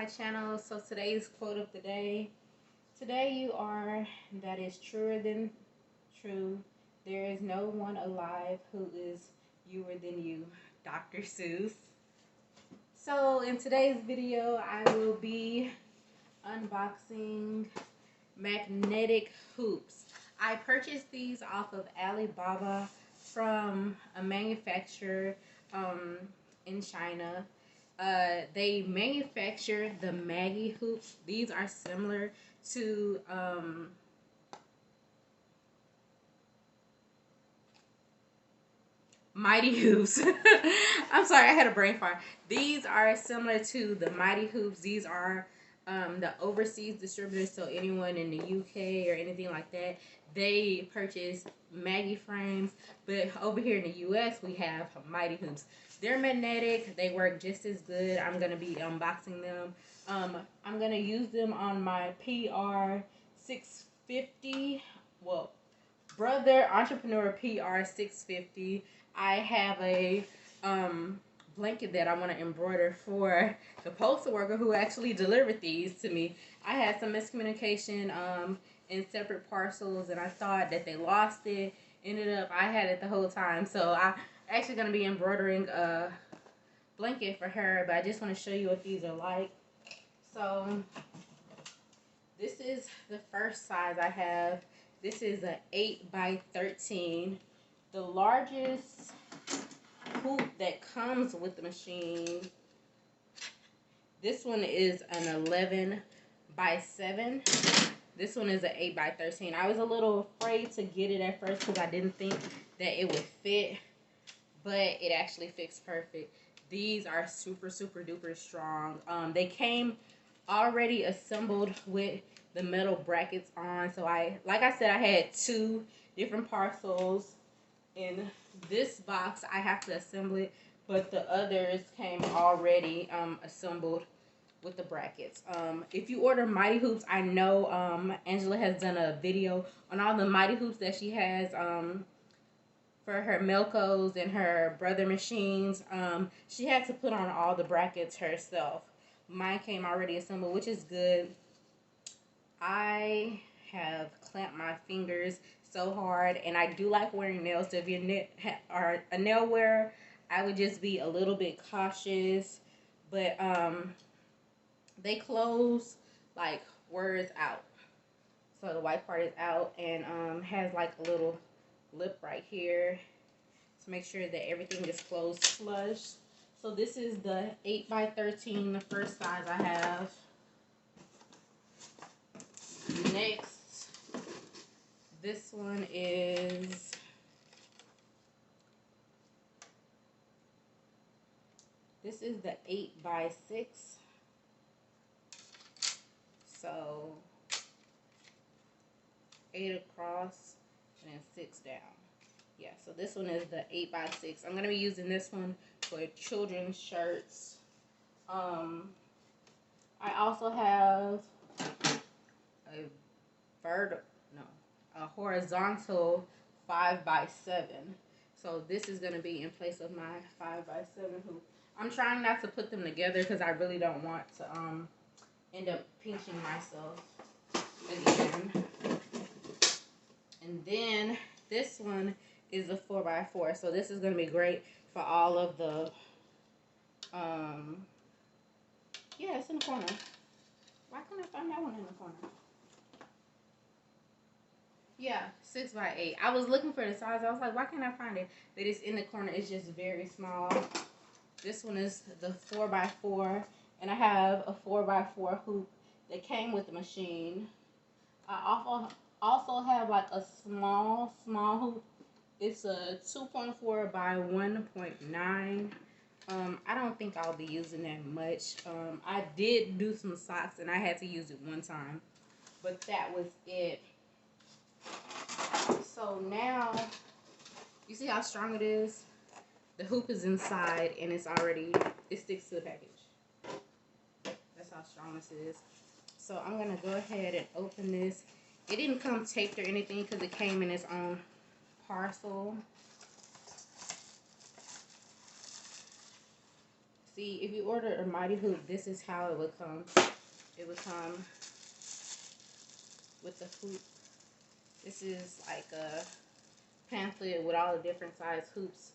channel. So today's quote of the day: today you are that is truer than true. There is no one alive who is youer than you. Dr. Seuss. So in today's video I will be unboxing magnetic hoops. I purchased these off of Alibaba from a manufacturer in China. They manufacture the Maggie hoops. These are similar to Mighty Hoops. I'm sorry, I had a brain fart. These are similar to the Mighty Hoops. These are the overseas distributors, so anyone in the UK or anything like that, they purchase Maggie frames. But over here in the US, we have Mighty Hoops. They're magnetic. They work just as good. I'm going to be unboxing them. I'm going to use them on my PR 650. Well, Brother Entrepreneur PR 650. I have a blanket that I want to embroider for the postal worker who actually delivered these to me. I had some miscommunication in separate parcels, and I thought that they lost it. Ended up I had it the whole time. So I'm actually going to be embroidering a blanket for her, but I just want to show you what these are like. So this is the first size I have. This is an 8 by 13. The largest hoop that comes with the machine. This one is an 11 by 7. This one is an 8 by 13. I was a little afraid to get it at first because I didn't think that it would fit, but it actually fits perfect. These are super duper strong. They came already assembled with the metal brackets on. So like I said, I had 2 different parcels. In this box, I have to assemble it, but the others came already assembled with the brackets. If you order Mighty Hoops, I know Angela has done a video on all the Mighty Hoops that she has for her Melcos and her Brother machines. She had to put on all the brackets herself. Mine came already assembled, which is good. I have clamped my fingers so hard, and I do like wearing nails. So if you are a nail wearer, I would just be a little bit cautious. But they close like where it's out. So the white part is out, and has like a little lip right here to make sure that everything is closed flush. So this is the 8 by 13, the first size I have. Next, this one is the 8 by 6. So 8 across and then 6 down. Yeah, so this one is the 8 by 6. I'm gonna be using this one for children's shirts. I also have a horizontal 5 by 7. So this is going to be in place of my 5 by 7 hoop. I'm trying not to put them together because I really don't want to end up pinching myself again. And then this one is a 4 by 4. So this is going to be great for all of the yeah, it's in the corner. Why couldn't I find that one in the corner? Yeah, 6 by 8. I was looking for the size. I was like, why can't I find it? But it's in the corner. It's just very small. This one is the 4 by 4. And I have a 4 by 4 hoop that came with the machine. I also have like a small hoop. It's a 2.4 by 1.9. I don't think I'll be using that much. I did do some socks and I had to use it one time. But that was it. So now, you see how strong it is? The hoop is inside and it sticks to the package. That's how strong this is. So I'm going to go ahead and open this. It didn't come taped or anything because it came in its own parcel. See, if you order a mighty hoop, this is how it would come. It would come with the hoop. This is like a pamphlet with all the different size hoops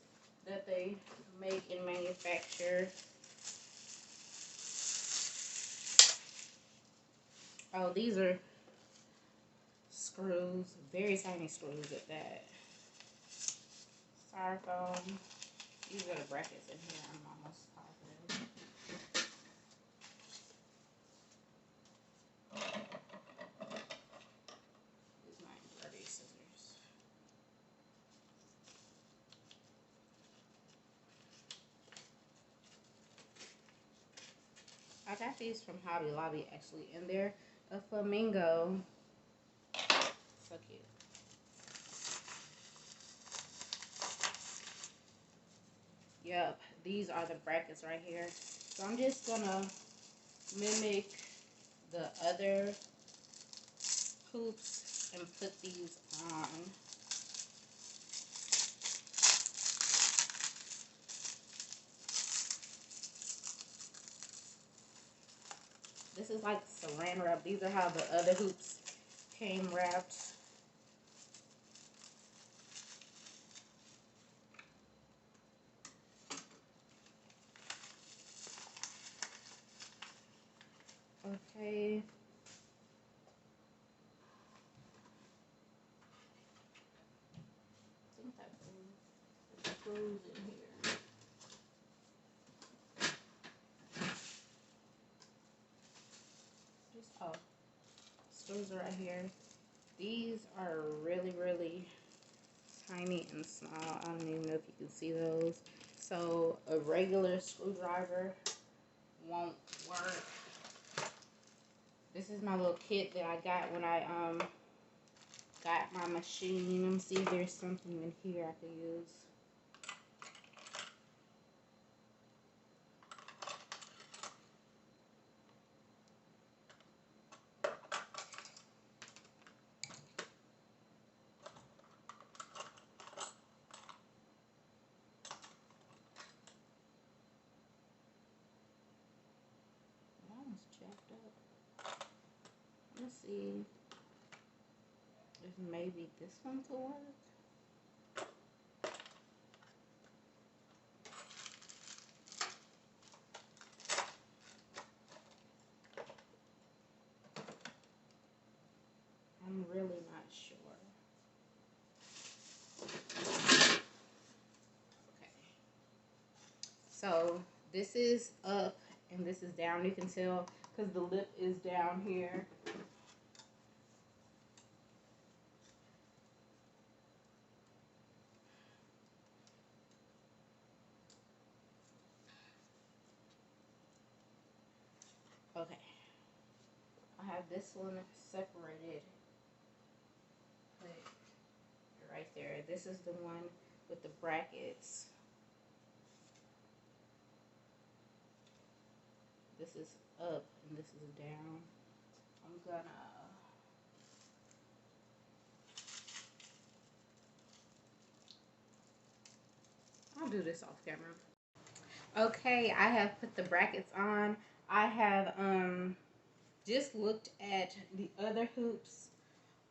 that they make and manufacture. Oh, these are screws, very tiny screws at that. Styrofoam. These are the brackets in here, I'm almost positive. These are my embroidery scissors. I got these from Hobby Lobby actually, and they're a flamingo. So cute. Yep, these are the brackets right here. So I'm just gonna mimic the other hoops and put these on. This is like saran wrap. These are how the other hoops came wrapped. Okay. I think that's screws in here. Just screws are right here. These are really, really tiny and small. I don't even know if you can see those. So a regular screwdriver won't work. This is my little kit that I got when I got my machine. Let me see if there's something in here I can use. Jacked up. Let's see if maybe this one could work. I'm really not sure. Okay. So this is up and this is down. You can tell because the lip is down here. Okay. I have this one separated. Right there. This is the one with the brackets. This is up and this is down. I'm gonna I'll do this off camera. Okay, I have put the brackets on. I have just looked at the other hoops.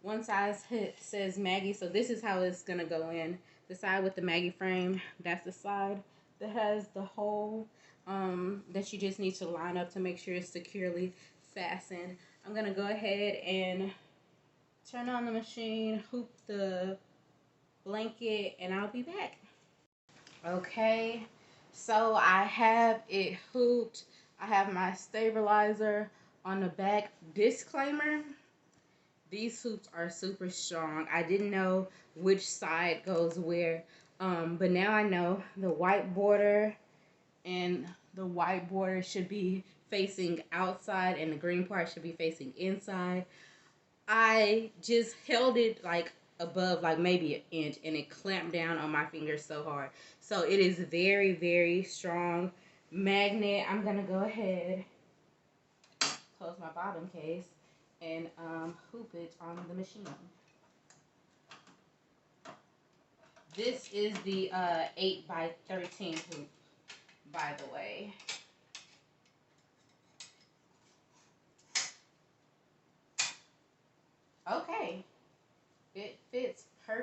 One side says Maggie, so this is how it's gonna go in. The side with the Maggie frame, that's the side that has the hole that you just need to line up to make sure it's securely fastened. I'm gonna go ahead and turn on the machine, hoop the blanket, and I'll be back. Okay, so I have it hooped. I have my stabilizer on the back. Disclaimer, these hoops are super strong. I didn't know which side goes where, but now I know the white border and the white border should be facing outside and the green part should be facing inside. I just held it like above like maybe an inch and it clamped down on my finger so hard. So it is very, very strong magnet. I'm gonna go ahead, close my bottom case, and hoop it on the machine. This is the 8 by 13 hoop, by the way.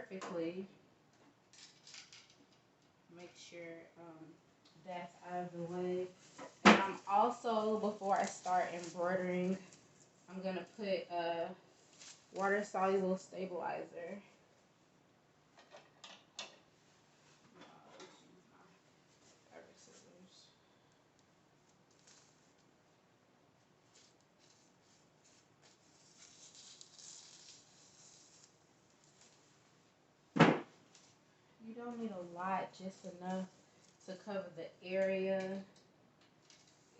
perfectly. Make sure that's out of the way. And I'm also, before I start embroidering, I'm gonna put a water soluble stabilizer. You don't need a lot, just enough to cover the area.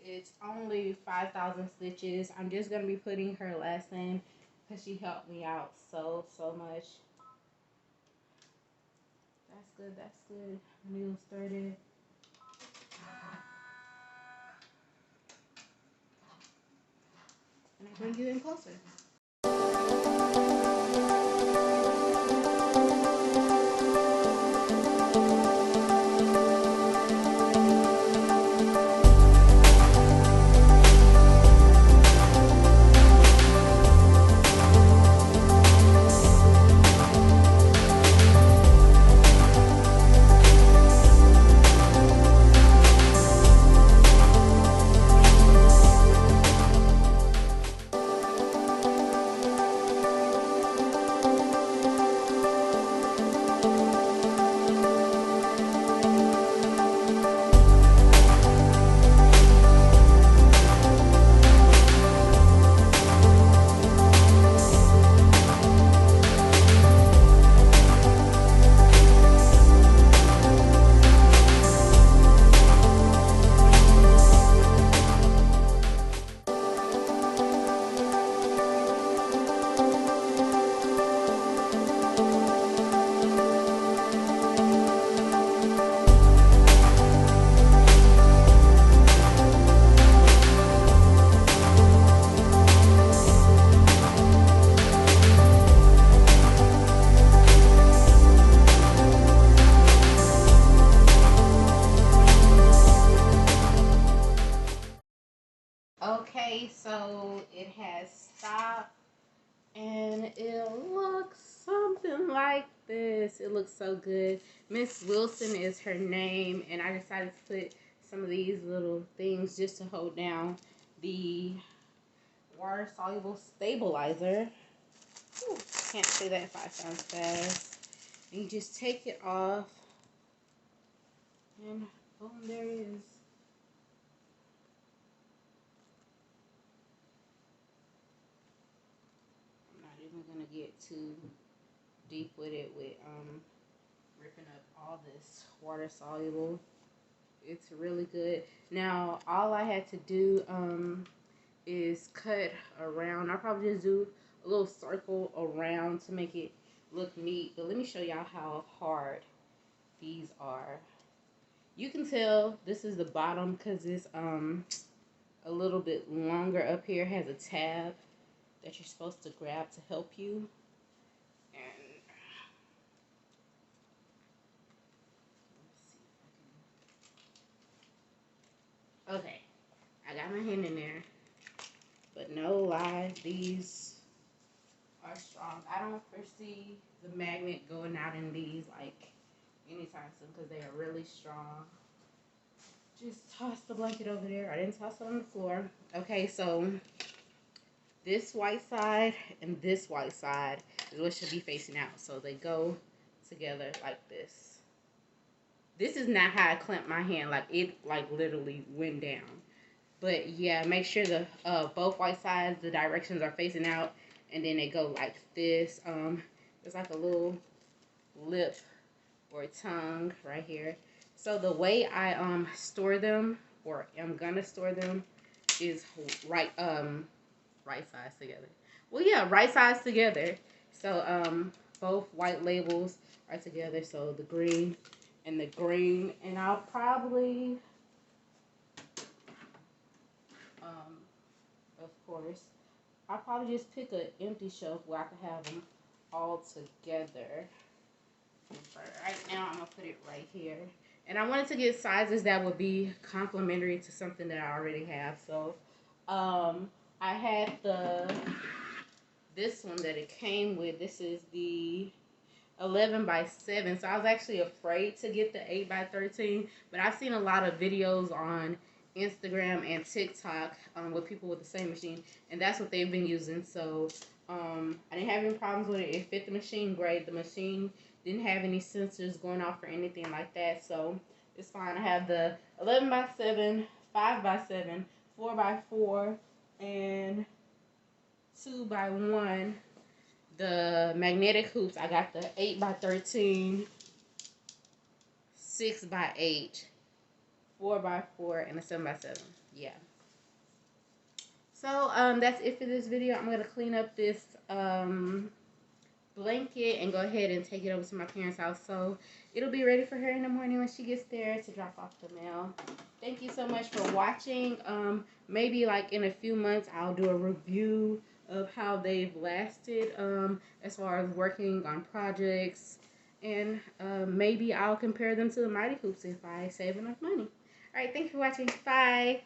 It's only 5,000 stitches. I'm just going to be putting her lesson because she helped me out so much. That's good, that's good. Needle started. And I bring you in closer. Okay, so it has stopped and it looks something like this. It looks so good. Miss Wilson is her name, and I decided to put some of these little things just to hold down the water soluble stabilizer. Ooh, can't say that 5 times fast. And you just take it off, and boom, there it is. I'm not even gonna get too deep with it with ripping up all this water soluble. It's really good. Now all I had to do is cut around. I'll probably just do a little circle around to make it look neat. But let me show y'all how hard these are. You can tell this is the bottom because it's a little bit longer up here. It has a tab that you're supposed to grab to help you. And okay, I got my hand in there, but no lie, these are strong. I don't foresee the magnet going out in these like anytime soon because they are really strong. Just toss the blanket over there. I didn't toss it on the floor. Okay, so this white side and this white side is what should be facing out. So they go together like this. This is not how I clamped my hand. Like it like literally went down. But yeah, make sure the both white sides, the directions are facing out, and then they go like this. There's like a little lip or tongue right here. So the way I store them, or am gonna store them, is right sides together. Well, yeah, right sides together. So both white labels are together. So the green and the green, and I'll probably of course, I'll probably just pick an empty shelf where I can have them all together. For right now, I'm going to put it right here. And I wanted to get sizes that would be complementary to something that I already have. So, I had this one that it came with. This is the 11 by 7. So I was actually afraid to get the 8 by 13, but I've seen a lot of videos on Instagram and TikTok with people with the same machine, and that's what they've been using. So I didn't have any problems with it. It fit the machine great. The machine didn't have any sensors going off or anything like that, so it's fine. I have the 11 by 7, 5 by 7, 4 by 4, and 2 by 1. The magnetic hoops, I got the 8 by 13, 6 by 8, 4 by 4, and a 7 by 7. Yeah. So that's it for this video. I'm gonna clean up this blanket and go ahead and take it over to my parents' house, so it'll be ready for her in the morning when she gets there to drop off the mail. Thank you so much for watching. Maybe like in a few months I'll do a review of how they've lasted as far as working on projects, and maybe I'll compare them to the Mighty Hoops if I save enough money. All right, thanks for watching. Bye.